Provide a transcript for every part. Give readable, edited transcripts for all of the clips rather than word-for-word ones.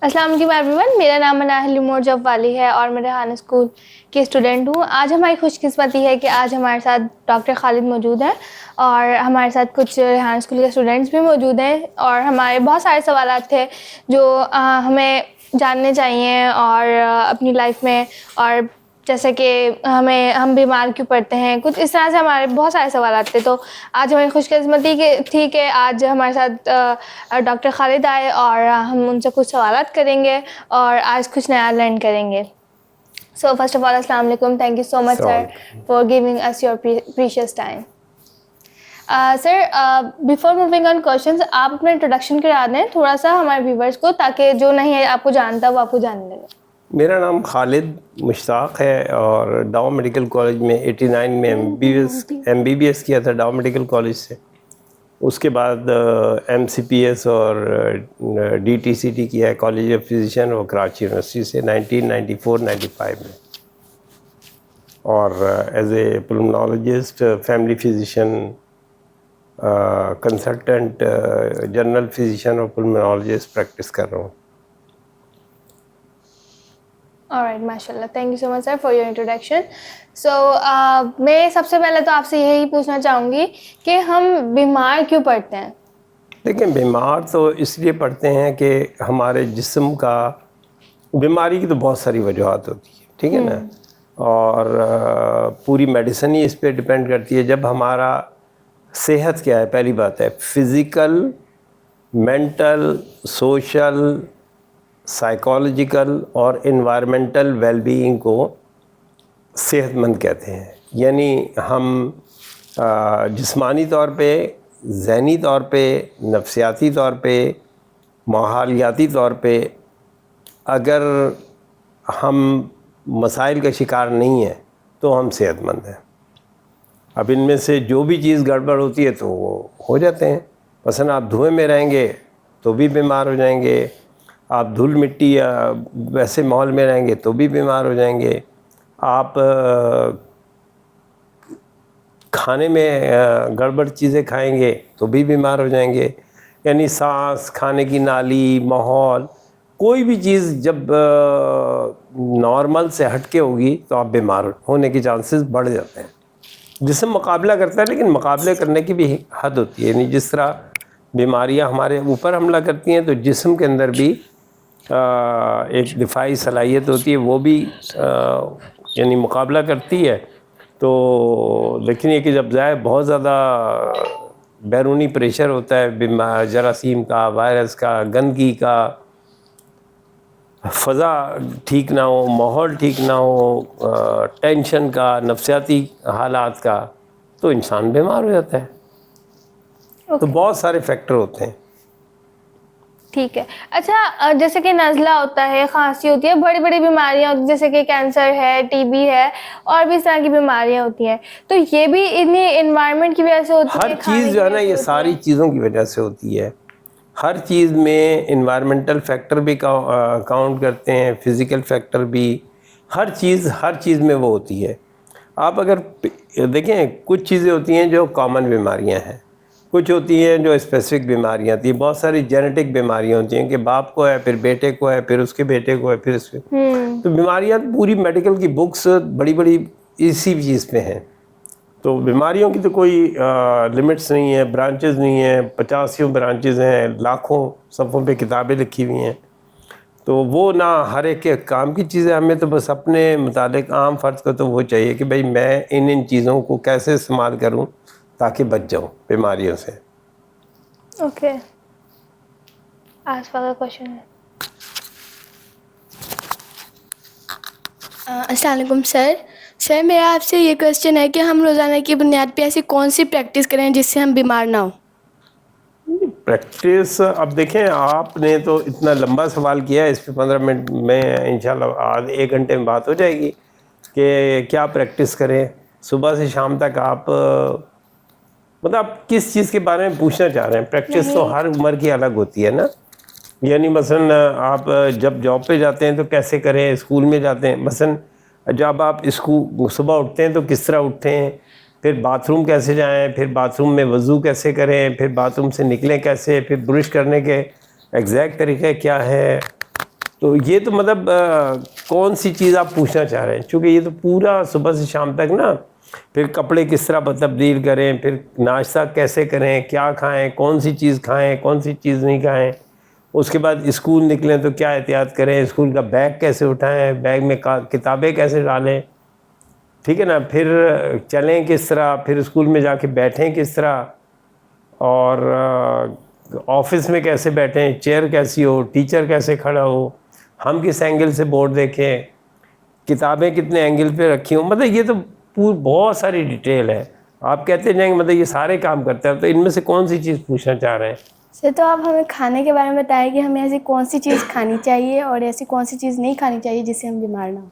السلام علیکم every one. میرا نام مناہل مورجب والی ہے اور میں ریحانہ اسکول کی اسٹوڈنٹ ہوں. آج ہماری خوش قسمتی ہے کہ آج ہمارے ساتھ ڈاکٹر خالد موجود ہیں اور ہمارے ساتھ کچھ ریحانہ اسکول کے اسٹوڈنٹس بھی موجود ہیں اور ہمارے بہت سارے سوالات تھے جو ہمیں جاننے چاہیے اور اپنی لائف میں، اور جیسے کہ ہم بیمار کیوں پڑتے ہیں، کچھ اس طرح سے ہمارے بہت سارے سوالات تھے. تو آج ہماری خوش قسمتی تھی کہ آج ہمارے ساتھ ڈاکٹر خالد آئے اور ہم ان سے کچھ سوالات کریں گے اور آج کچھ نیا لرن کریں گے. سو فرسٹ آف آل السلام علیکم. Thank you so much sir for giving us your precious time. Sir before moving on questions, آپ اپنا انٹروڈکشن کرا دیں تھوڑا سا ہمارے ویورس کو، تاکہ جو نہیں ہے آپ کو جانتا وہ آپ کو جاننے لگے. میرا نام خالد مشتاق ہے اور ڈاؤ میڈیکل کالج میں 89 میں ایم بی بی ایس کیا تھا ڈاؤ میڈیکل کالج سے. اس کے بعد ایم سی پی ایس اور ڈی ٹی سی ٹی کیا ہے کالج آف فزیشین اور کراچی یونیورسٹی سے 1994-95 میں. اور as a pulmonologist, family physician, consultant general physician اور پلمنالوجسٹ پریکٹس کر رہا ہوں. آلرائٹ، ماشاء اللہ. Thank you so much sir for your introduction. So میں سب سے پہلے تو آپ سے یہی پوچھنا چاہوں گی کہ ہم بیمار کیوں پڑتے ہیں؟ دیکھیں، بیمار تو اس لیے پڑتے ہیں کہ ہمارے جسم کا، بیماری کی تو بہت ساری وجوہات ہوتی ہیں، ٹھیک ہے نا، اور پوری میڈیسن ہی اس پہ ڈپینڈ کرتی ہے. جب ہمارا صحت کیا ہے، پہلی بات ہے فزیکل، مینٹل، سوشل، سائیکالوجیکل اور انوائرمنٹل ویل بینگ کو صحت مند کہتے ہیں. یعنی ہم جسمانی طور پہ، ذہنی طور پہ، نفسیاتی طور پہ، ماحولیاتی طور پہ اگر ہم مسائل کا شکار نہیں ہیں تو ہم صحت مند ہیں. اب ان میں سے جو بھی چیز گڑبڑ ہوتی ہے تو وہ ہو جاتے ہیں. مثلا آپ دھوئیں میں رہیں گے تو بھی بیمار ہو جائیں گے، آپ دھول مٹی یا ویسے ماحول میں رہیں گے تو بھی بیمار ہو جائیں گے، آپ کھانے میں گڑبڑ چیزیں کھائیں گے تو بھی بیمار ہو جائیں گے. یعنی سانس، کھانے کی نالی، ماحول، کوئی بھی چیز جب نارمل سے ہٹ کے ہوگی تو آپ بیمار ہونے کے چانسز بڑھ جاتے ہیں. جسم مقابلہ کرتا ہے، لیکن مقابلے کرنے کی بھی حد ہوتی ہے. یعنی جس طرح بیماریاں ہمارے اوپر حملہ کرتی ہیں تو جسم کے اندر بھی ایک دفاعی صلاحیت ہوتی ہے، وہ بھی یعنی مقابلہ کرتی ہے. تو لیکن یہ کہ جب بہت زیادہ بیرونی پریشر ہوتا ہے، جراثیم کا، وائرس کا، گندگی کا، فضا ٹھیک نہ ہو، ماحول ٹھیک نہ ہو، ٹینشن کا، نفسیاتی حالات کا، تو انسان بیمار ہو جاتا ہے. تو بہت سارے فیکٹر ہوتے ہیں. ٹھیک ہے. اچھا، جیسے کہ نزلہ ہوتا ہے، کھانسی ہوتی ہے، بڑی بڑی بیماریاں ہوتی ہیں جیسے کہ کینسر ہے، ٹی بی ہے اور بھی اس طرح کی بیماریاں ہوتی ہیں، تو یہ بھی انہیں انوائرمنٹ کی وجہ سے ہوتی ہے، ہر چیز جو ہے نا، یہ ساری چیزوں کی وجہ سے ہوتی ہے. ہر چیز میں انوائرمنٹل فیکٹر بھی کاؤنٹ کرتے ہیں، فزیکل فیکٹر بھی، ہر چیز میں وہ ہوتی ہے. آپ اگر دیکھیں، کچھ چیزیں ہوتی ہیں جو کامن بیماریاں ہیں، کچھ ہوتی ہیں جو اسپیسیفک بیماریاں ہوتی ہیں. بہت ساری جینیٹک بیماریاں ہوتی ہیں کہ باپ کو ہے، پھر بیٹے کو ہے، پھر اس کے بیٹے کو ہے، پھر اس کے. تو بیماریاں پوری میڈیکل کی بکس بڑی بڑی اسی چیز پہ ہیں. تو بیماریوں کی تو کوئی لمٹس نہیں ہے، برانچز نہیں ہیں، 50 برانچز ہیں، لاکھوں صفحوں پہ کتابیں لکھی ہوئی ہیں. تو وہ نہ ہر ایک کے کام کی چیزیں. ہمیں تو بس اپنے متعلق عام فرد کو تو وہ چاہیے کہ بھئی میں ان چیزوں کو کیسے استعمال کروں تاکہ بچ جاؤں بیماریوں سے. اوکے، آج کا کوشچن ہے. السلام علیکم سر. میرا آپ سے یہ کوشچن ہے کہ ہم روزانہ کی بنیاد پہ ایسی کون سی پریکٹس کریں جس سے ہم بیمار نہ ہوں؟ پریکٹس، اب دیکھیں، آپ نے تو اتنا لمبا سوال کیا ہے، اس پہ 15 منٹ میں انشاءاللہ آج 1 گھنٹے میں بات ہو جائے گی کہ کیا پریکٹس کریں. صبح سے شام تک آپ مطلب آپ کس چیز کے بارے میں پوچھنا چاہ رہے ہیں؟ پریکٹس تو ہر عمر کی الگ ہوتی ہے نا. یعنی مثلا آپ جب جاب پہ جاتے ہیں تو کیسے کریں، اسکول میں جاتے ہیں مثلا جب آپ صبح اٹھتے ہیں تو کس طرح اٹھتے ہیں، پھر باتھ روم کیسے جائیں، پھر باتھ روم میں وضو کیسے کریں، پھر باتھ روم سے نکلیں کیسے، پھر برش کرنے کے ایگزیکٹ طریقے کیا ہے، تو یہ تو مطلب کون سی چیز آپ پوچھنا چاہ رہے ہیں، چونکہ یہ تو پورا صبح سے شام تک نا، پھر کپڑے کس طرح تبدیل کریں، پھر ناشتہ کیسے کریں، کیا کھائیں، کون سی چیز کھائیں، کون سی چیز نہیں کھائیں، اس کے بعد اسکول نکلیں تو کیا احتیاط کریں، اسکول کا بیگ کیسے اٹھائیں، بیگ میں کتابیں کیسے ڈالیں، ٹھیک ہے نا، پھر چلیں کس طرح، پھر اسکول میں جا کے بیٹھیں کس طرح، اور آفس میں کیسے بیٹھیں، چیئر کیسی ہو، ٹیچر کیسے کھڑا ہو، ہم کس اینگل سے بورڈ دیکھیں، کتابیں کتنے اینگل پہ رکھی ہوں، مطلب یہ تو بہت ساری ڈیٹیل ہے. آپ کہتے جائیں گے مطلب یہ سارے کام کرتے ہیں، تو ان میں سے کون سی چیز پوچھنا چاہ رہے ہیں؟ سر تو آپ ہمیں کھانے کے بارے میں بتائیں کہ ہمیں ایسی کون سی چیز کھانی چاہیے اور ایسی کون سی چیز نہیں کھانی چاہیے جس سے ہم بیمار نہ ہوں.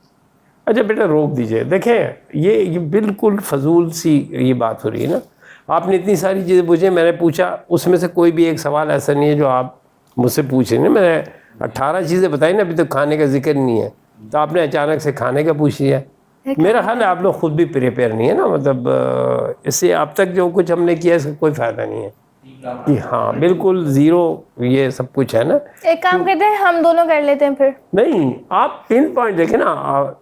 اچھا بیٹا روک دیجئے، دیکھیں یہ بالکل فضول سی یہ بات ہو رہی ہے نا. آپ نے اتنی ساری چیزیں پوچھیں، میں نے پوچھا اس میں سے کوئی بھی ایک سوال ایسا نہیں ہے جو آپ مجھ سے پوچھ رہے ہیں. میں نے 18 چیزیں بتائی نا، ابھی تو کھانے کا ذکر نہیں ہے، تو آپ نے اچانک سے کھانے کا پوچھ لیا. میرا خیال ہے آپ لوگ خود بھی پریپیئر نہیں ہے نا، مطلب اس سے اب تک جو کچھ ہم نے کیا اس کا کوئی فائدہ نہیں ہے. کہ ہاں بالکل زیرو یہ سب کچھ ہے نا. ایک کام کرتے ہیں ہم دونوں کر لیتے ہیں پھر. نہیں، آپ پن پوائنٹ دیکھیں نا.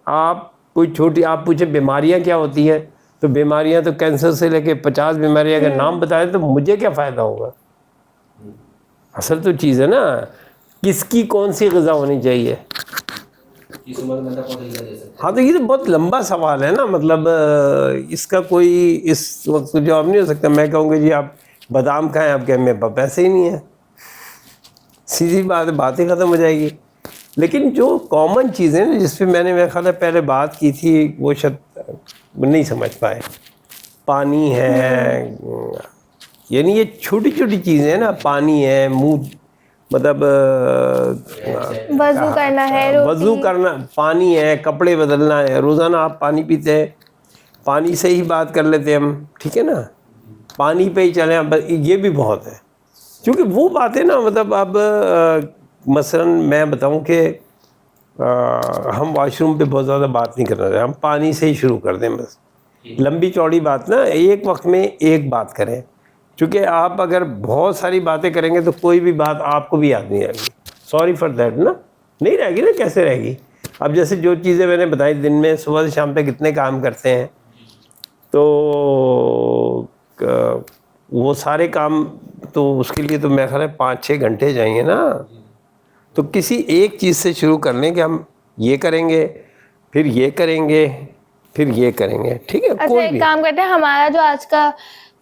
آپ کوئی چھوٹی آپ پوچھیں بیماریاں کیا ہوتی ہیں، تو بیماریاں تو کینسر سے لے کے 50 بیماریاں اگر نام بتائیں تو مجھے کیا فائدہ ہوگا. اصل تو چیز ہے نا کس کی کون سی غذا ہونی چاہیے. ہاں تو یہ تو بہت لمبا سوال ہے نا، مطلب اس کا کوئی اس وقت جواب نہیں ہو سکتا. میں کہوں گا جی آپ بادام کھائیں، آپ کہیں میرے پاس پیسے ہی نہیں ہیں، سیدھی بات ہے، بات ہی ختم ہو جائے گی. لیکن جو کامن چیزیں نا جس پہ میں نے میرے خیال ہے پہلے بات کی تھی وہ شاید نہیں سمجھ پائے. پانی ہے، یعنی یہ چھوٹی چھوٹی چیزیں ہیں نا، پانی ہے، منہ مطلب وضو کرنا ہے، وضو کرنا، پانی ہے، کپڑے بدلنا ہے، روزانہ آپ پانی پیتے ہیں، پانی سے ہی بات کر لیتے ہیں ہم، ٹھیک ہے نا، پانی پہ ہی چلیں. یہ بھی بہت ہے کیونکہ وہ باتیں نا مطلب اب مثلا میں بتاؤں کہ ہم واش روم پہ بہت زیادہ بات نہیں کرنا چاہتے، ہم پانی سے ہی شروع کر دیں بس. لمبی چوڑی بات نا ایک وقت میں ایک بات کریں، چونکہ آپ اگر بہت ساری باتیں کریں گے تو کوئی بھی بات آپ کو بھی یاد نہیں رہے گی. سوری فار دیٹ نا، نہیں رہے گی نا، کیسے رہے گی. اب جیسے جو چیزیں میں نے بتائی دن میں صبح سے شام تک کتنے کام کرتے ہیں، تو وہ سارے کام تو اس کے لیے تو میرے خیال ہے 5-6 گھنٹے جائیں گے نا. تو کسی ایک چیز سے شروع کر لیں کہ ہم یہ کریں گے، پھر یہ کریں گے، پھر یہ کریں گے، ٹھیک ہے. اچھا کوئی ایک بھی کام کرتے ہیں، ہمارا جو آج کا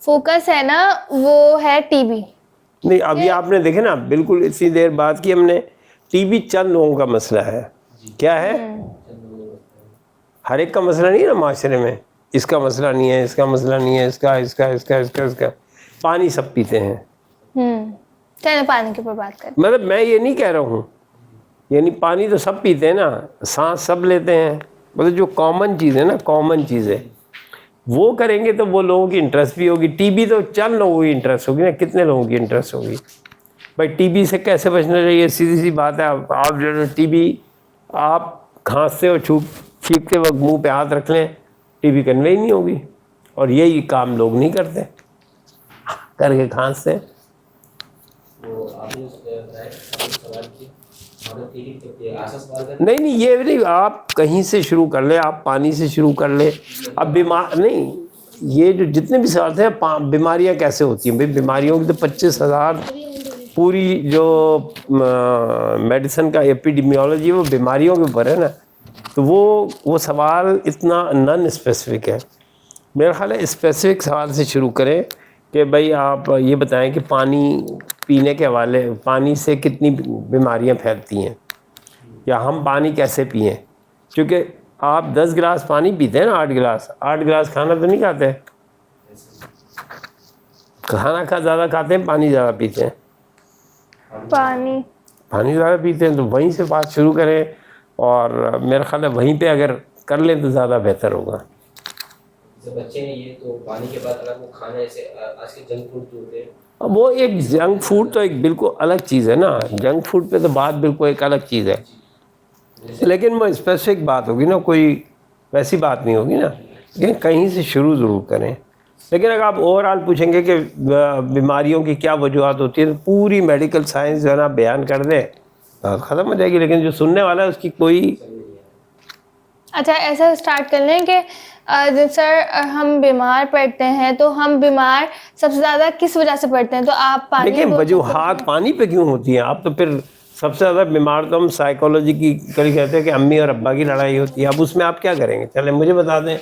فوکس ہے نا وہ ہے ٹی بی. نہیں، ابھی آپ نے دیکھے نا بالکل اتنی دیر بات کی ہم نے. ٹی بی چند لوگوں کا مسئلہ ہے. کیا ہے؟ ہر ایک کا مسئلہ نہیں ہے نا معاشرے میں. اس کا مسئلہ نہیں ہے، اس کا مسئلہ نہیں ہے، اس کا پانی سب پیتے ہیں. چلیں پانی کے اوپر بات کریں. مطلب میں یہ نہیں کہہ رہا ہوں، یعنی پانی تو سب پیتے ہیں نا، سانس سب لیتے ہیں، مطلب جو کامن چیز ہے نا، کامن چیز ہے وہ کریں گے تو وہ لوگوں کی انٹرسٹ بھی ہوگی. ٹی بی تو چند لوگوں کی انٹرسٹ ہوگی نا، کتنے لوگوں کی انٹرسٹ ہوگی. بھائی ٹی بی سے کیسے بچنا چاہیے؟ سیدھی سی بات ہے، آپ جو ٹی بی آپ کھانستے اور چھینکتے وقت منہ پہ ہاتھ رکھ لیں، ٹی بی کنوے ہی نہیں ہوگی. اور یہی کام لوگ نہیں کرتے، کر کے کھانستے. نہیں یہ نہیں، آپ کہیں سے شروع کر لیں، آپ پانی سے شروع کر لیں. اب بیمار نہیں، یہ جو جتنے بھی سوال تھے بیماریاں کیسے ہوتی ہیں، بھائی بیماریوں کی تو 25,000 پوری جو میڈیسن کا ایپیڈیمیولوجی وہ بیماریوں کے اوپر ہے نا. تو وہ سوال اتنا نان اسپیسیفک ہے. میرا خیال ہے اسپیسیفک سوال سے شروع کریں کہ بھائی آپ یہ بتائیں کہ پانی پینے کے حوالے پانی سے کتنی بیماریاں پھیلتی ہیں، یا ہم پانی کیسے پئیں. کیونکہ آپ 10 گلاس پانی پیتے ہیں نا، 8 گلاس کھانا تو نہیں کھاتے. کھانا زیادہ کھاتے ہیں، پانی زیادہ پیتے ہیں. پانی زیادہ پیتے ہیں، تو وہیں سے بات شروع کریں. اور میرا خیال ہے وہیں پہ اگر کر لیں تو زیادہ بہتر ہوگا. بچے ہیں یہ تو پانی کے بعد اگر وہ کھانا ایسے آج کے جنک فوڈ جو ہوتے ہیں، وہ ایک جنک فوڈ تو ایک بالکل الگ چیز ہے نا. جنک فوڈ پہ تو بات بالکل ایک الگ چیز ہے، لیکن وہ اسپیسیفک بات ہوگی نا، کوئی ویسی بات نہیں ہوگی نا. لیکن کہیں سے شروع ضرور کریں. لیکن اگر آپ اوور آل پوچھیں گے کہ بیماریوں کی کیا وجوہات ہوتی ہیں، تو پوری میڈیکل سائنس جو ہے نا بیان کر دے بات ختم ہو جائے گی. لیکن جو سننے والا ہے اس کی کوئی اچھا ایسا اسٹارٹ کر لیں کہ سر ہم بیمار پڑتے ہیں تو ہم بیمار سب سے زیادہ کس وجہ سے پڑتے ہیں, تو آپ پانی دیکھیں وجوہات پانی پہ کیوں ہوتی ہیں. آپ تو پھر سب سے زیادہ بیمار تو ہم سائیکالوجی کی کل کہتے ہیں کہ امی اور ابا کی لڑائی ہوتی ہے. اب اس میں آپ کیا کریں گے؟ چلیں مجھے بتا دیں,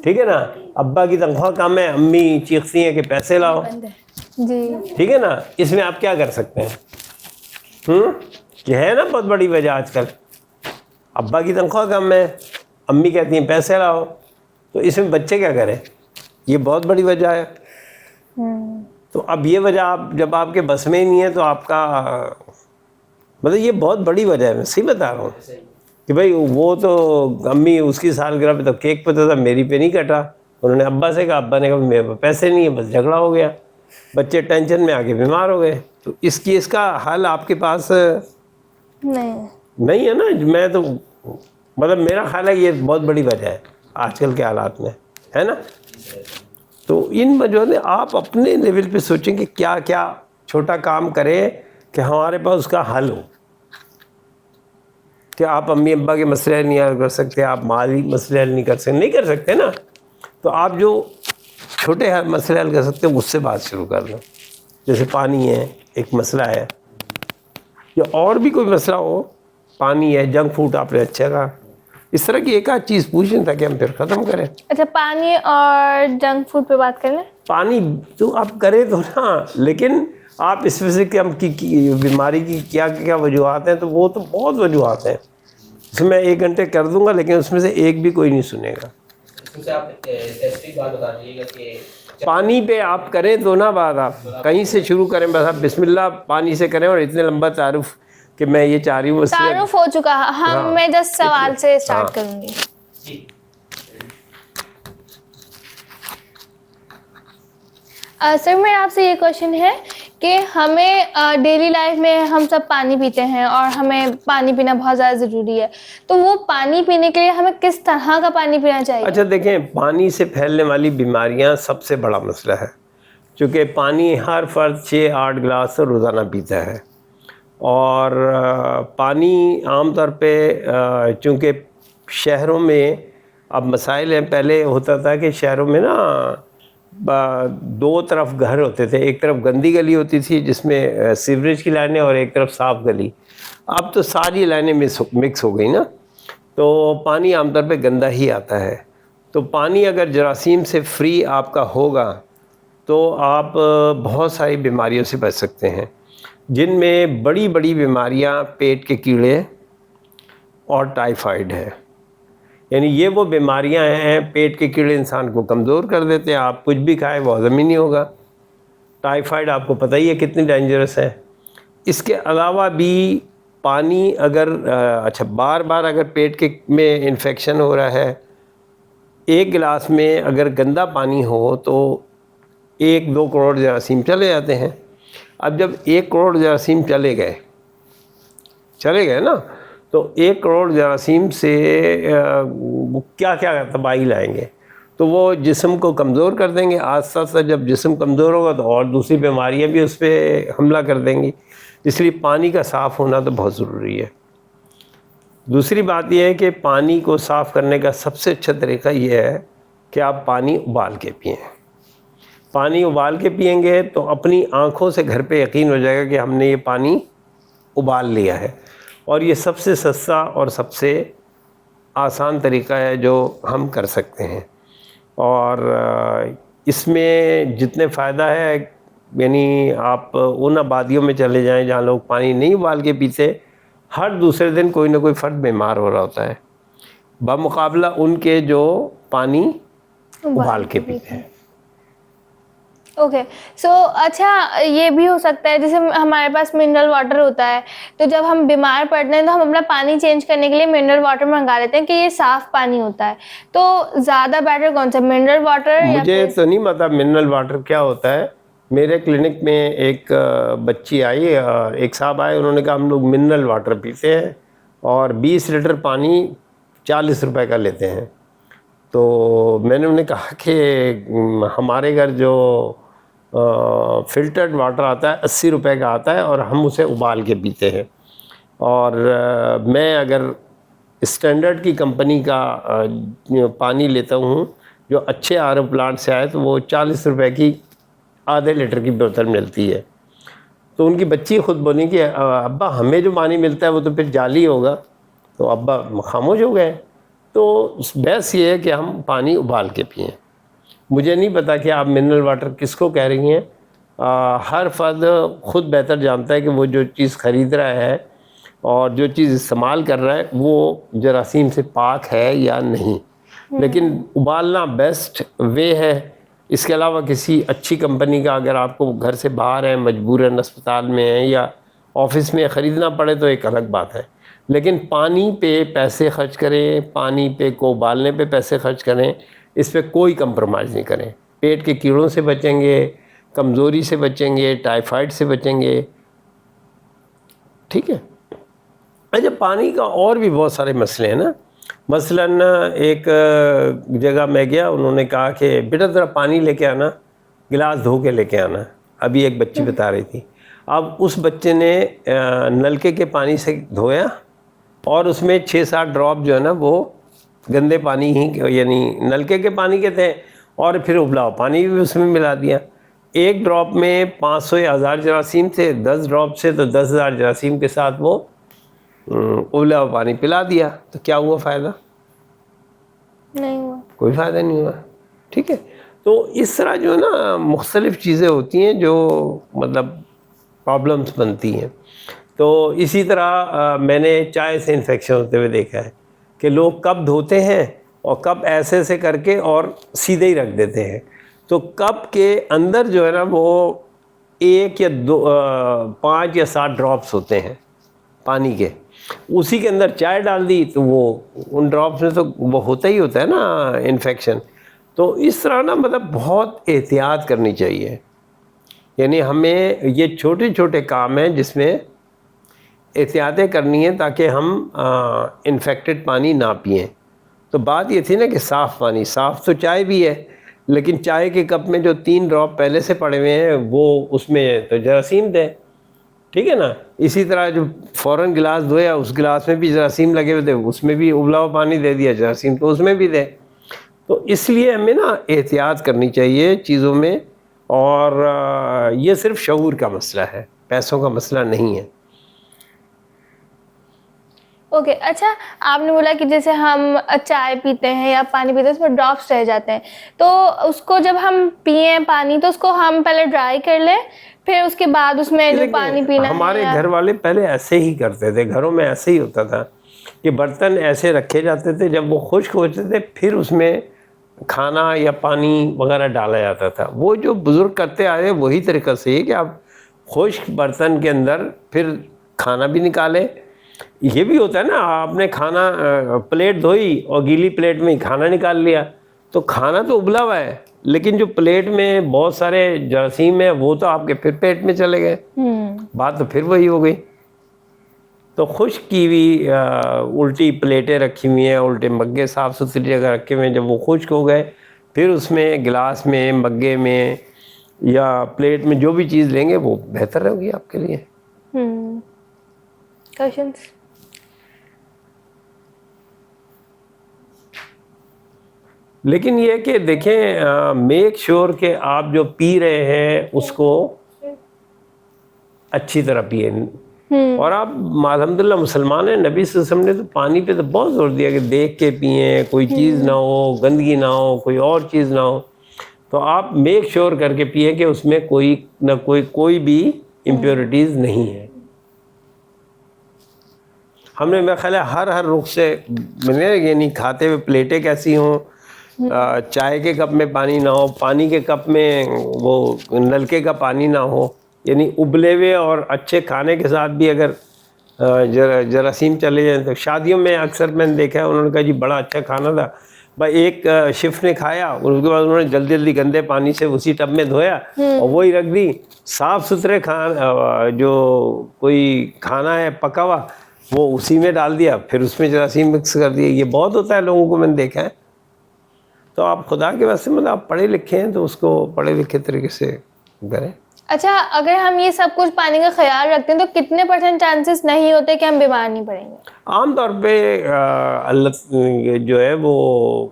ٹھیک ہے نا. ابا کی تنخواہ کم ہے, امی چیختی ہیں کہ پیسے لاؤ, جی ٹھیک ہے نا. اس میں آپ کیا کر سکتے ہیں؟ یہ ہے نا بہت بڑی وجہ آج کل. ابا کی تنخواہ کم ہے, امی کہتی ہیں پیسے لاؤ, تو اس میں بچے کیا کریں؟ یہ بہت بڑی وجہ ہے. تو اب یہ وجہ آپ جب آپ کے بس میں ہی نہیں ہے تو آپ کا مطلب یہ بہت بڑی وجہ ہے. میں صحیح بتا رہا ہوں کہ بھائی وہ تو امی اس کی سالگرہ پہ تو کیک پہ تھا, میری پہ نہیں کٹا. انہوں نے ابا سے کہا, ابا نے کہا میرے پاس پیسے نہیں ہیں, بس جھگڑا ہو گیا, بچے ٹینشن میں آ کے بیمار ہو گئے. تو اس کا حل آپ کے پاس نہیں ہے نا. میں تو مطلب میرا خیال ہے یہ بہت بڑی وجہ ہے آج کل کے حالات میں, ہے نا. تو ان وجہ سے آپ اپنے لیول پہ سوچیں کہ کیا کیا چھوٹا کام کریں کہ ہمارے پاس اس کا حل ہو. کہ آپ امی ابا کے مسئلے حل نہیں کر سکتے, آپ مالی مسئلے حل نہیں کر سکتے نا. تو آپ جو چھوٹے مسئلے حل کر سکتے ہیں اس سے بات شروع کر دیں. جیسے پانی ہے ایک مسئلہ ہے, یا اور بھی کوئی مسئلہ ہو, پانی ہے, جنک فوڈ آپ نے اچھا کہا, اس طرح کی ایک آدھ چیز پوچھیں تاکہ ہم پھر ختم کریں. اچھا پانی اور جنک فوڈ پہ بات کر لیں. پانی تو آپ کریں تو نا, لیکن آپ اسپیسیفک ہم کی بیماری کی کیا کیا وجوہات ہیں, تو وہ تو بہت وجوہات ہیں. اس میں 1 گھنٹے کر دوں گا لیکن اس میں سے ایک بھی کوئی نہیں سنے گا. اس سے آپ اسپیسیفک بات بتا دیجیے گا کہ پانی پہ آپ کریں تو نا بات, آپ کہیں سے شروع کریں, بس آپ بسم اللہ پانی سے کریں. اور اتنے لمبا تعارف کہ میں یہ چاہ رہی ہوں تعارف ہو چکا, میں جسٹ سوال سے اسٹارٹ کروں گی. سر میرا آپ سے یہ کوشچن ہے کہ ہمیں ڈیلی لائف میں ہم سب پانی پیتے ہیں اور ہمیں پانی پینا بہت زیادہ ضروری ہے, تو وہ پانی پینے کے لیے ہمیں کس طرح کا پانی پینا چاہیے؟ اچھا دیکھیں, پانی سے پھیلنے والی بیماریاں سب سے بڑا مسئلہ ہے, چونکہ پانی ہر فرد 6-8 گلاس روزانہ پیتا ہے. اور پانی عام طور پہ چونکہ شہروں میں اب مسائل ہیں, پہلے ہوتا تھا کہ شہروں میں نا 2 طرف گھر ہوتے تھے, ایک طرف گندی گلی ہوتی تھی جس میں سیوریج کی لائنیں, اور ایک طرف صاف گلی. اب تو ساری لائنیں مکس ہو گئی نا, تو پانی عام طور پہ گندا ہی آتا ہے. تو پانی اگر جراثیم سے فری آپ کا ہوگا تو آپ بہت ساری بیماریوں سے بچ سکتے ہیں, جن میں بڑی بڑی بیماریاں پیٹ کے کیڑے اور ٹائیفائڈ ہے. یعنی یہ وہ بیماریاں ہیں, پیٹ کے کیڑے انسان کو کمزور کر دیتے ہیں, آپ کچھ بھی کھائیں وہ ہضم ہی نہیں ہوگا. ٹائیفائڈ آپ کو پتہ ہی ہے کتنی ڈینجرس ہے. اس کے علاوہ بھی پانی اگر اچھا بار بار اگر پیٹ کے میں انفیکشن ہو رہا ہے, 1 گلاس میں اگر گندا پانی ہو تو 1-2 کروڑ جراثیم چلے جاتے ہیں. اب جب 1 کروڑ جراثیم چلے گئے نا, تو 1 کروڑ جراثیم سے کیا کیا تباہی لائیں گے. تو وہ جسم کو کمزور کر دیں گے. آہستہ آہستہ جب جسم کمزور ہوگا تو اور دوسری بیماریاں بھی اس پہ حملہ کر دیں گی. اس لیے پانی کا صاف ہونا تو بہت ضروری ہے. دوسری بات یہ ہے کہ پانی کو صاف کرنے کا سب سے اچھا طریقہ یہ ہے کہ آپ پانی ابال کے پئیں. پانی ابال کے پئیں گے تو اپنی آنکھوں سے گھر پہ یقین ہو جائے گا کہ ہم نے یہ پانی ابال لیا ہے. اور یہ سب سے سستا اور سب سے آسان طریقہ ہے جو ہم کر سکتے ہیں. اور اس میں جتنے فائدہ ہے, یعنی آپ ان آبادیوں میں چلے جائیں جہاں لوگ پانی نہیں ابال کے پیتے, ہر دوسرے دن کوئی نہ کوئی فرد بیمار ہو رہا ہوتا ہے بمقابلہ ان کے جو پانی ابال کے پیتے ہیں. اوکے سو اچھا یہ بھی ہو سکتا ہے جیسے ہمارے پاس منرل واٹر ہوتا ہے, تو جب ہم بیمار پڑتے ہیں تو ہم اپنا پانی چینج کرنے کے لیے منرل واٹر منگا لیتے ہیں کہ یہ صاف پانی ہوتا ہے. تو زیادہ بیٹر کون سا, منرل واٹر؟ مجھے تو نہیں پتا منرل واٹر کیا ہوتا ہے. میرے کلینک میں ایک بچی آئی, ایک صاحب آئے, انہوں نے کہا ہم لوگ منرل واٹر پیتے ہیں اور 20 لیٹر پانی 40 روپے کا لیتے ہیں. تو میں نے انہیں کہا کہ ہمارے گھر جو فلٹرڈ واٹر آتا ہے 80 روپے کا آتا ہے اور ہم اسے ابال کے پیتے ہیں. اور میں اگر اسٹینڈرڈ کی کمپنی کا پانی لیتا ہوں جو اچھے آر او پلانٹ سے آئے تو وہ 40 روپے کی آدھے لیٹر کی بوتل ملتی ہے. تو ان کی بچی خود بولی کہ ابا ہمیں جو پانی ملتا ہے وہ تو پھر جعلی ہوگا. تو ابا خاموش ہو گئے. تو بحث یہ ہے کہ ہم پانی ابال کے پئیں. مجھے نہیں پتا کہ آپ منرل واٹر کس کو کہہ رہی ہیں. ہر فرد خود بہتر جانتا ہے کہ وہ جو چیز خرید رہا ہے اور جو چیز استعمال کر رہا ہے وہ جراثیم سے پاک ہے یا نہیں. لیکن ابالنا بیسٹ وے ہے. اس کے علاوہ کسی اچھی کمپنی کا اگر آپ کو گھر سے باہر ہیں، مجبوراً اسپتال میں ہیں یا آفس میں خریدنا پڑے تو ایک الگ بات ہے. لیکن پانی پہ پیسے خرچ کریں، پانی پہ کو ابالنے پہ پیسے خرچ کریں، اس پہ کوئی کمپرومائز نہیں کریں. پیٹ کے کیڑوں سے بچیں گے، کمزوری سے بچیں گے، ٹائیفائڈ سے بچیں گے. ٹھیک ہے. اچھا، پانی کا اور بھی بہت سارے مسئلے ہیں نا. مثلاً ایک جگہ میں گیا، انہوں نے کہا کہ بیٹا ذرا پانی لے کے آنا، گلاس دھو کے لے کے آنا. ابھی ایک بچی بتا رہی تھی. اب اس بچے نے نلکے کے پانی سے دھویا اور اس میں 6-7 ڈراپ جو ہے نا وہ گندے پانی ہی یعنی نلکے کے پانی کے تھے اور پھر ابلا پانی بھی اس میں ملا دیا. ایک ڈراپ میں 500 یا 1000 جراثیم تھے، 10 ڈراپ سے تو 10,000 جراثیم کے ساتھ وہ ابلا ہوا پانی پلا دیا. تو کیا ہوا فائدہ؟ نہیں ہوا، کوئی فائدہ نہیں ہوا. ٹھیک ہے. تو اس طرح جو ہے نا مختلف چیزیں ہوتی ہیں جو مطلب پرابلمس بنتی ہیں. تو اسی طرح میں نے چائے سے انفیکشن ہوتے ہوئے دیکھا ہے کہ لوگ کپ دھوتے ہیں اور کپ ایسے سے کر کے اور سیدھے ہی رکھ دیتے ہیں. تو کپ کے اندر جو ہے نا وہ 1 یا 2 5 یا 7 ڈراپس ہوتے ہیں پانی کے. اسی کے اندر چائے ڈال دی تو وہ ان ڈراپس میں تو وہ ہوتا ہی ہوتا ہے نا انفیکشن. تو اس طرح نا مطلب بہت احتیاط کرنی چاہیے. یعنی ہمیں یہ چھوٹے چھوٹے کام ہیں جس میں احتیاطیں کرنی ہیں تاکہ ہم انفیکٹڈ پانی نہ پئیں. تو بات یہ تھی نا کہ صاف پانی، صاف تو چائے بھی ہے لیکن چائے کے کپ میں جو 3 ڈراپ پہلے سے پڑے ہوئے ہیں وہ اس میں تو جراثیم تھے. ٹھیک ہے نا. اسی طرح جو فوراً گلاس دھویا اس گلاس میں بھی جراثیم لگے ہوئے تھے، اس میں بھی ابلا ہوا پانی دے دیا، جراثیم تو اس میں بھی تھے. تو اس لیے ہمیں نا احتیاط کرنی چاہیے چیزوں میں. اور یہ صرف شعور کا مسئلہ ہے، پیسوں کا مسئلہ نہیں ہے. اوکے. اچھا، آپ نے بولا کہ جیسے ہم چائے پیتے ہیں یا پانی پیتے ہیں اس میں ڈراپس رہ جاتے ہیں، تو اس کو جب ہم پئیں پانی تو اس کو ہم پہلے ڈرائی کر لیں پھر اس کے بعد اس میں جو پانی پینا ہے. ہمارے گھر والے پہلے ایسے ہی کرتے تھے، گھروں میں ایسے ہی ہوتا تھا کہ برتن ایسے رکھے جاتے تھے، جب وہ خشک ہوتے تھے پھر اس میں کھانا یا پانی وغیرہ ڈالا جاتا تھا. وہ جو بزرگ کرتے آئے وہی طریقہ سے ہے کہ آپ خشک برتن کے اندر پھر کھانا بھی نکالیں. یہ بھی ہوتا ہے نا، آپ نے کھانا پلیٹ دھوئی اور گیلی پلیٹ میں ہی کھانا نکال لیا تو کھانا تو ابلا ہوا ہے لیکن جو پلیٹ میں بہت سارے جراثیم ہیں وہ تو آپ کے پھر پیٹ میں چلے گئے. بات تو پھر وہی ہو گئی. تو خشک کی ہوئی الٹی پلیٹیں رکھی ہوئی ہیں، الٹے مگے صاف ستھری جگہ رکھے ہوئے ہیں، جب وہ خشک ہو گئے پھر اس میں گلاس میں، مگے میں یا پلیٹ میں جو بھی چیز لیں گے وہ بہتر ہوگی آپ کے لیے. کوشچنس؟ لیکن یہ کہ دیکھیں میک شور کہ آپ جو پی رہے ہیں اس کو اچھی طرح پئیں. اور آپ الحمدللہ مسلمان ہیں، نبی صلی اللہ علیہ وسلم نے تو پانی پہ تو بہت زور دیا کہ دیکھ کے پئیں، کوئی چیز نہ ہو، گندگی نہ ہو، کوئی اور چیز نہ ہو. تو آپ میک شور کر کے پئیں کہ اس میں کوئی نہ کوئی بھی امپیورٹیز نہیں ہے. ہم نے میرا خیال ہے ہر رخ سے یعنی کھاتے ہوئے پلیٹیں کیسی ہوں، چائے کے کپ میں پانی نہ ہو، پانی کے کپ میں وہ نلکے کا پانی نہ ہو، یعنی ابلے ہوئے اور اچھے کھانے کے ساتھ بھی اگر جراثیم چلے جائیں. تو شادیوں میں اکثر میں نے دیکھا ہے انہوں نے کہا جی بڑا اچھا کھانا تھا بھائی، ایک شیف نے کھایا اور اس کے بعد انہوں نے جلدی گندے پانی سے اسی ٹب میں دھویا اور وہی رکھ دی. صاف ستھرے جو کوئی کھانا ہے پکا ہوا وہ اسی میں ڈال دیا، پھر اس میں جراثیم مکس کر دیا. یہ بہت ہوتا ہے لوگوں کو، میں نے دیکھا ہے. تو آپ خدا کے واسطے مطلب آپ پڑھے لکھے ہیں تو اس کو پڑھے لکھے طریقے سے کریں. اچھا اگر ہم یہ سب کچھ پانی کا خیال رکھتے ہیں تو کتنے % چانسز نہیں ہوتے کہ ہم بیمار نہیں پڑیں گے؟ عام طور پہ اللہ جو ہے وہ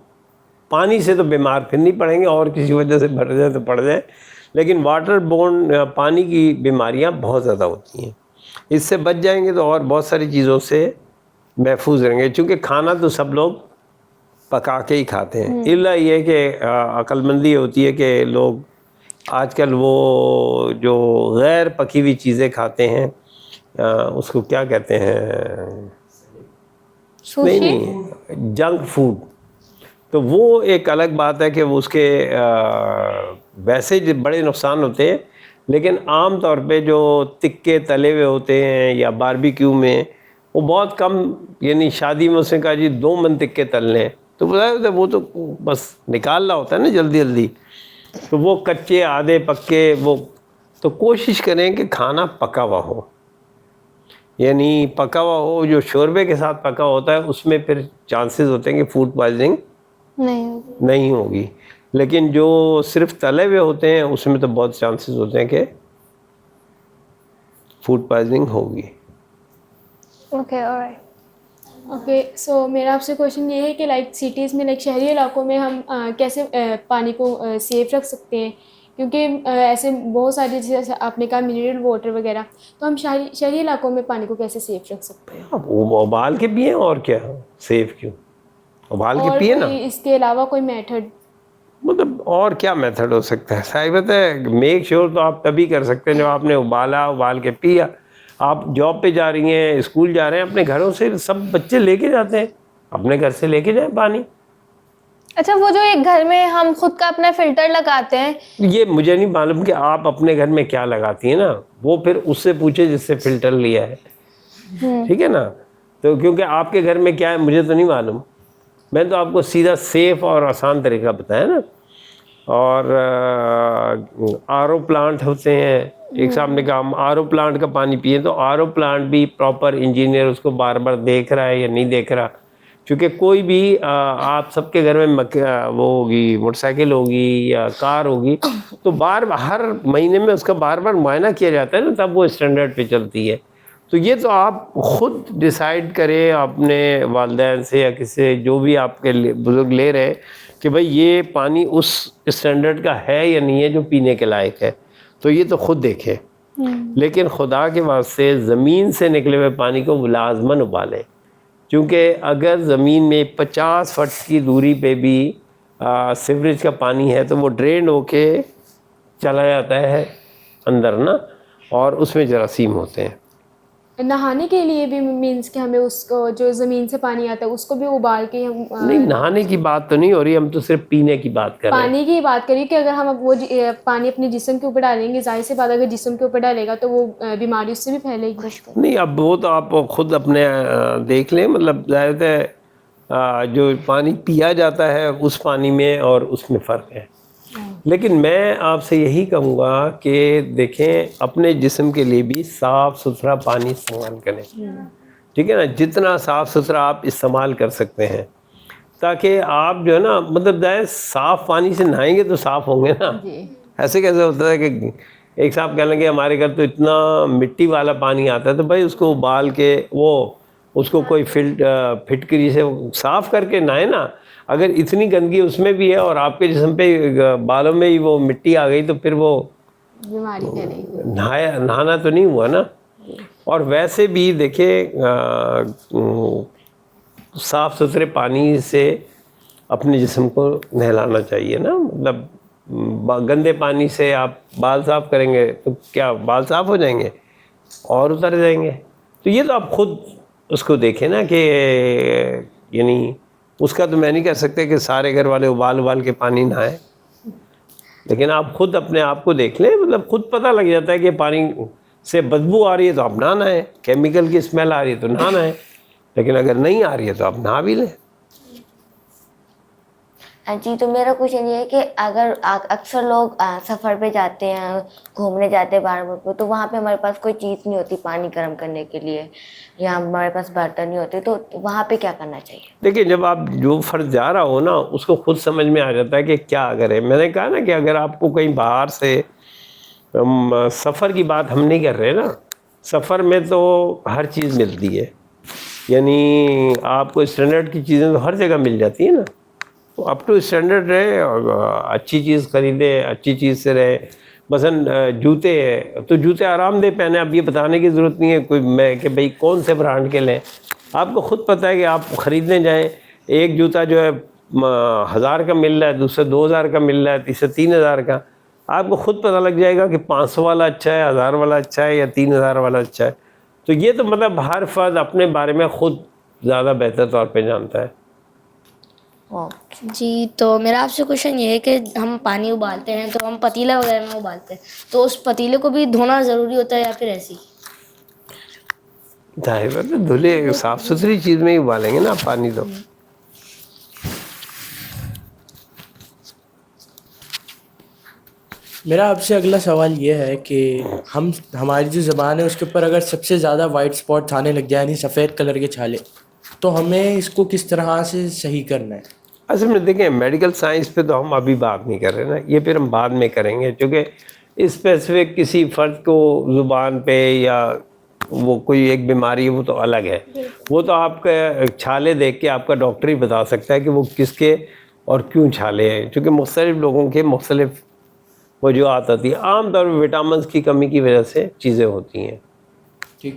پانی سے تو بیمار پھر نہیں پڑیں گے، اور کسی وجہ سے بھر جائے تو پڑ جائے، لیکن واٹر بورن پانی کی بیماریاں بہت زیادہ ہوتی ہیں. اس سے بچ جائیں گے تو اور بہت ساری چیزوں سے محفوظ رہیں گے، چونکہ کھانا تو سب لوگ پکا کے ہی کھاتے ہیں. الا یہ کہ عقل مندی ہوتی ہے کہ لوگ آج کل وہ جو غیر پکی ہوئی چیزیں کھاتے ہیں، اس کو کیا کہتے ہیں، نہیں جنک فوڈ، تو وہ ایک الگ بات ہے کہ وہ اس کے ویسے بڑے نقصان ہوتے ہیں، لیکن عام طور پہ جو تکے تلے ہوئے ہوتے ہیں یا باربیکیو میں وہ بہت کم، یعنی شادی میں اس نے کہا جی 2 من تکے تلنے ہیں، تو وہ تو بس نکالنا ہوتا ہے نا جلدی جلدی، تو وہ کچے آدھے پکے، وہ تو کوشش کریں کہ کھانا پکا ہوا ہو، یعنی پکا ہوا ہو. جو شوربے کے ساتھ پکا ہوتا ہے اس میں پھر چانسز ہوتے ہیں کہ فوڈ پوائزننگ نہیں ہوگی، لیکن جو صرف تلے ہوئے ہوتے ہیں اس میں تو بہت چانسز ہوتے ہیں کہ فوڈ پوائزننگ ہوگی. اوکے سو میرا آپ سے کویشچن یہ ہے کہ لائک سٹیز میں، لائک شہری علاقوں میں ہم کیسے پانی کو سیف رکھ سکتے ہیں، کیونکہ ایسے بہت ساری جیسے آپ نے کہا منرل واٹر وغیرہ، تو ہم شہری علاقوں میں پانی کو کیسے سیف رکھ سکتے ہیں؟ ابال کے پئیں، اور کیا سیف کیوں، ابال کے اور پئیں نا. اس کے علاوہ کوئی میتھڈ؟ مطلب اور کیا میتھڈ ہو سکتا ہے، صاحبت ہے میک شیور تو آپ تبھی کر سکتے ہیں جب آپ نے ابال کے پیا. آپ جاب پہ جا رہی ہیں، اسکول جا رہے ہیں، اپنے گھروں سے سب بچے لے کے جاتے ہیں، اپنے گھر سے لے کے جائیں پانی. اچھا وہ جو ایک گھر میں ہم خود کا اپنا فلٹر لگاتے ہیں، یہ مجھے نہیں معلوم کہ آپ اپنے گھر میں کیا لگاتی ہیں نا، وہ پھر اس سے پوچھے جس سے فلٹر لیا ہے، ٹھیک ہے نا. تو کیونکہ آپ کے گھر میں کیا ہے مجھے تو نہیں معلوم، میں تو آپ کو سیدھا سیف اور آسان طریقہ بتایا نا. اور آر او پلانٹ ہوتے ہیں، ایک صاحب نے کہا ہم آر او پلانٹ کا پانی پئیں، تو آر او پلانٹ بھی پراپر انجینئر اس کو بار بار دیکھ رہا ہے یا نہیں دیکھ رہا، کیونکہ کوئی بھی آپ سب کے گھر میں وہ ہوگی، موٹر سائیکل ہوگی یا کار ہوگی، تو ہر مہینے میں اس کا بار بار معائنہ کیا جاتا ہے نا، تب وہ اسٹینڈرڈ پہ چلتی ہے. تو یہ تو آپ خود ڈیسائیڈ کریں اپنے والدین سے یا کسی سے، جو بھی آپ کے بزرگ لے رہے ہیں، کہ بھائی یہ پانی اس اسٹینڈرڈ کا ہے یا نہیں ہے جو پینے کے لائق ہے، تو یہ تو خود دیکھیں. لیکن خدا کے واسطے زمین سے نکلے ہوئے پانی کو لازماً ابالیں، کیونکہ اگر زمین میں 50 فٹ کی دوری پہ بھی سیوریج کا پانی ہے تو وہ ڈرین ہو کے چلا جاتا ہے اندر نا، اور اس میں جراثیم ہوتے ہیں. نہانے کے لیے بھی مینس کہ ہمیں اس کو جو زمین سے پانی آتا ہے اس کو بھی ابال کے ہم نہیں، نہانے کی بات تو نہیں ہو رہی، ہم تو صرف پینے کی بات کر رہے ہیں. پانی کی بات کریے کہ اگر ہم وہ پانی اپنے جسم کے اوپر ڈالیں گے، ظاہر سی بات اگر جسم کے اوپر ڈالے گا تو وہ بیماری اس سے بھی پھیلے گی. نہیں، اب وہ تو آپ خود اپنے دیکھ لیں، مطلب ظاہر ہے جو پانی پیا جاتا ہے اس پانی میں اور اس میں فرق ہے. لیکن میں آپ سے یہی کہوں گا کہ دیکھیں اپنے جسم کے لیے بھی صاف ستھرا پانی استعمال کریں، ٹھیک ہے نا، جتنا صاف ستھرا آپ استعمال کر سکتے ہیں، تاکہ آپ جو ہے نا، مطلب صاف پانی سے نہائیں گے تو صاف ہوں گے نا. ایسے کیسے ہوتا ہے کہ ایک صاحب کہہ لیں گے ہمارے گھر تو اتنا مٹی والا پانی آتا ہے، تو بھائی اس کو ابال کے اس کو کوئی پھٹکری سے صاف کر کے نہائے نا. اگر اتنی گندگی اس میں بھی ہے اور آپ کے جسم پہ بالوں میں ہی وہ مٹی آ گئی تو پھر وہ بیماری پھیلے گی. نہانا تو نہیں ہوا نا. اور ویسے بھی دیکھیں صاف ستھرے پانی سے اپنے جسم کو نہلانا چاہیے نا. مطلب گندے پانی سے آپ بال صاف کریں گے تو کیا بال صاف ہو جائیں گے اور اتر جائیں گے. تو یہ تو آپ خود اس کو دیکھیں نا کہ یعنی اس کا تو میں نہیں کہہ سکتے کہ سارے گھر والے ابال کے پانی نہائیں، لیکن آپ خود اپنے آپ کو دیکھ لیں. مطلب خود پتہ لگ جاتا ہے کہ پانی سے بدبو آ رہی ہے تو آپ نہ نہائیں، کیمیکل کی اسمیل آ رہی ہے تو نہ نہائیں، لیکن اگر نہیں آ رہی ہے تو آپ نہا بھی لیں. جی تو میرا کوشچن یہ ہے کہ اگر اکثر لوگ سفر پہ جاتے ہیں، گھومنے جاتے ہیں باہر ملک پہ، تو وہاں پہ ہمارے پاس کوئی چیز نہیں ہوتی پانی گرم کرنے کے لیے، یا ہمارے پاس برتن نہیں ہوتے، تو وہاں پہ کیا کرنا چاہیے؟ دیکھیں جب آپ جو فرد جا رہا ہو نا اس کو خود سمجھ میں آ جاتا ہے کہ کیا کرے. میں نے کہا نا کہ اگر آپ کو کہیں باہر سے سفر کی بات ہم نہیں کر رہے نا. سفر میں تو ہر چیز ملتی ہے, یعنی آپ کو اسٹینڈرڈ کی چیزیں تو ہر جگہ مل جاتی ہیں نا. تو اپ ٹو اسٹینڈرڈ رہے اور اچھی چیز خریدے, اچھی چیز سے رہے. مثلاً جوتے ہیں تو جوتے آرام دہ پہنے, اب یہ بتانے کی ضرورت نہیں ہے کوئی میں کہ بھئی کون سے برانڈ کے لیں. آپ کو خود پتہ ہے کہ آپ خریدنے جائیں, ایک جوتا جو ہے 1000 کا مل رہا ہے, دوسرا 2000 کا مل رہا ہے, تیسرا 3000 کا. آپ کو خود پتہ لگ جائے گا کہ 500 والا اچھا ہے, 1000 والا اچھا ہے یا 3000 والا اچھا ہے. تو یہ تو مطلب ہر فرد اپنے بارے میں خود زیادہ بہتر طور پہ جانتا ہے. جی تو میرا آپ سے کوشچن یہ ہے کہ ہم پانی ابالتے ہیں تو ہم پتیلا وغیرہ میں ابالتے ہیں, تو اس پتیلے کو بھی دھونا ضروری ہوتا ہے یا پھر ایسے ہی؟ ظاہر بات ہے دھلے صاف ستھری چیز میں ہی ابالیں گے نا پانی تو. میرا آپ سے اگلا سوال یہ ہے کہ ہماری جو زبان ہے اس کے اوپر اگر سب سے زیادہ وائٹ اسپاٹس آنے لگ جائیں, یعنی سفید کلر کے چھالے, تو ہمیں اس کو کس طرح سے صحیح کرنا ہے؟ اصل میں دیکھیں میڈیکل سائنس پہ تو ہم ابھی بات نہیں کر رہے نا, یہ پھر ہم بعد میں کریں گے, کیونکہ اسپیسیفک کسی فرد کو زبان پہ یا وہ کوئی ایک بیماری ہے وہ تو الگ ہے. وہ تو آپ کا چھالے دیکھ کے آپ کا ڈاکٹر ہی بتا سکتا ہے کہ وہ کس کے اور کیوں چھالے ہیں, کیونکہ مختلف لوگوں کے مختلف وجوہات ہوتی ہیں. عام طور پہ وٹامنس کی کمی کی وجہ سے چیزیں ہوتی ہیں. ٹھیک.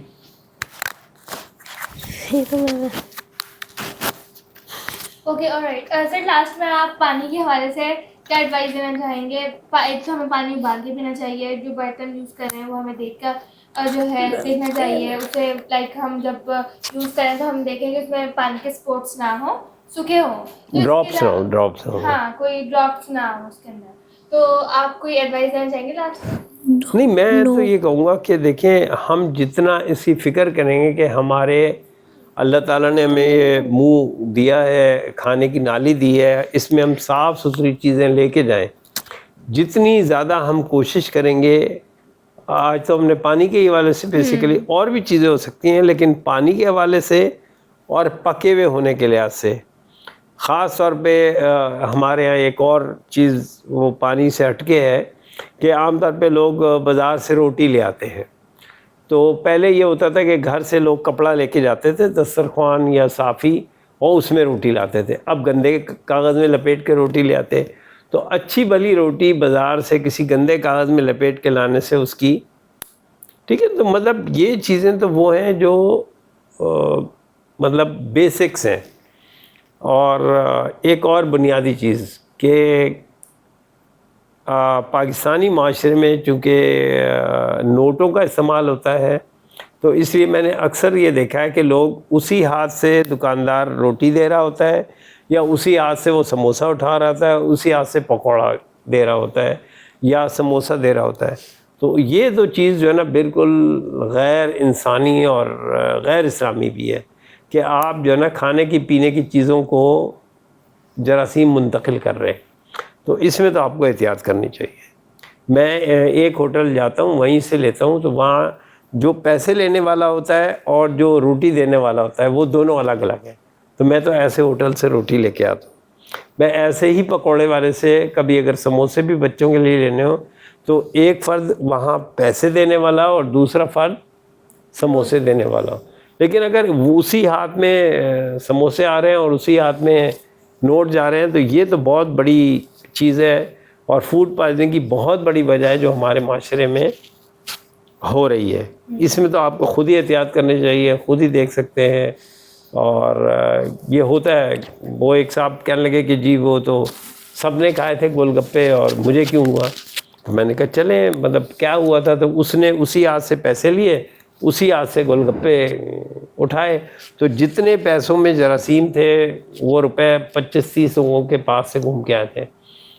اوکے آلرائٹ سر, لاسٹ میں آپ پانی کے حوالے سے کیا ایڈوائس دینا چاہیں گے؟ ایک تو ہمیں پانی ابال کے پینا چاہیے, جو برتن یوز کر رہے ہیں وہ ہمیں دیکھ کر جو ہے دیکھنا چاہیے اسے, لائک ہم جب یوز کریں تو ہم دیکھیں کہ اس میں پانی کے اسپاٹس نہ ہوں, سوکھے ہوں, ڈراپس ہوں. ہاں کوئی ڈراپس نہ ہوں اس کے اندر. تو آپ کوئی ایڈوائس دینا چاہیں گے لاسٹ میں؟ نہیں, میں تو یہ کہوں گا کہ دیکھیں ہم جتنا اس کی فکر کریں گے کہ ہمارے اللہ تعالیٰ نے ہمیں یہ منہ دیا ہے, کھانے کی نالی دی ہے, اس میں ہم صاف ستھری چیزیں لے کے جائیں, جتنی زیادہ ہم کوشش کریں گے. آج تو ہم نے پانی کے حوالے سے بیسیکلی اور بھی چیزیں ہو سکتی ہیں, لیکن پانی کے حوالے سے اور پکے ہوئے ہونے کے لحاظ سے خاص طور پہ ہمارے یہاں ایک اور چیز وہ پانی سے ہٹ کے ہے کہ عام طور پہ لوگ بازار سے روٹی لے آتے ہیں. تو پہلے یہ ہوتا تھا کہ گھر سے لوگ کپڑا لے کے جاتے تھے, دسترخوان یا صافی, اور اس میں روٹی لاتے تھے. اب گندے کاغذ میں لپیٹ کے روٹی لے آتے. تو اچھی بھلی روٹی بازار سے کسی گندے کاغذ میں لپیٹ کے لانے سے اس کی, ٹھیک ہے. تو مطلب یہ چیزیں تو وہ ہیں جو مطلب بیسکس ہیں. اور ایک اور بنیادی چیز کہ پاکستانی معاشرے میں چونکہ نوٹوں کا استعمال ہوتا ہے, تو اس لیے میں نے اکثر یہ دیکھا ہے کہ لوگ اسی ہاتھ سے دکاندار روٹی دے رہا ہوتا ہے, یا اسی ہاتھ سے وہ سموسہ اٹھا رہا ہوتا ہے, اسی ہاتھ سے پکوڑا دے رہا ہوتا ہے یا سموسہ دے رہا ہوتا ہے. تو یہ دو چیز جو ہے نا بالکل غیر انسانی اور غیر اسلامی بھی ہے کہ آپ جو ہے نا کھانے کی پینے کی چیزوں کو جراثیم منتقل کر رہے ہیں. تو اس میں تو آپ کو احتیاط کرنی چاہیے. میں ایک ہوٹل جاتا ہوں, وہیں سے لیتا ہوں, تو وہاں جو پیسے لینے والا ہوتا ہے اور جو روٹی دینے والا ہوتا ہے وہ دونوں الگ الگ ہیں. تو میں تو ایسے ہوٹل سے روٹی لے کے آتا ہوں. میں ایسے ہی پکوڑے والے سے کبھی اگر سموسے بھی بچوں کے لیے لینے ہوں تو ایک فرد وہاں پیسے دینے والا اور دوسرا فرد سموسے دینے والا ہو. لیکن اگر اسی ہاتھ میں سموسے آ رہے ہیں اور اسی ہاتھ میں نوٹ جا رہے ہیں تو یہ تو بہت بڑی چیز ہے اور فوڈ پوائزننگ کی بہت بڑی وجہ ہے جو ہمارے معاشرے میں ہو رہی ہے. اس میں تو آپ کو خود ہی احتیاط کرنی چاہیے, خود ہی دیکھ سکتے ہیں. اور یہ ہوتا ہے, وہ ایک صاحب کہنے لگے کہ جی وہ تو سب نے کھائے تھے گول گپے اور مجھے کیوں ہوا. تو میں نے کہا چلیں مطلب کیا ہوا تھا, تو اس نے اسی ہاتھ سے پیسے لیے, اسی ہاتھ سے گول گپے اٹھائے. تو جتنے پیسوں میں جراثیم تھے وہ روپے 25-30 لوگوں کے پاس سے گھوم کے آئے تھے,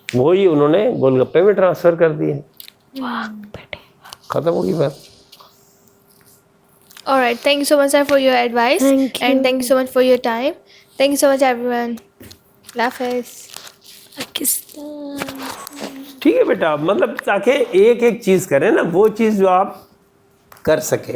وہی انہوں نے گول گپے میں ٹرانسفر کر دیے. ختم ہوگی بات. Alright, thank you so much sir for your advice. Thank you. And thank you so much for your time. Thank you so much everyone. Allah Hafiz. ٹھیک ہے بیٹا, مطلب تاکہ ایک ایک چیز کریں نا, وہ چیز جو آپ کر سکیں.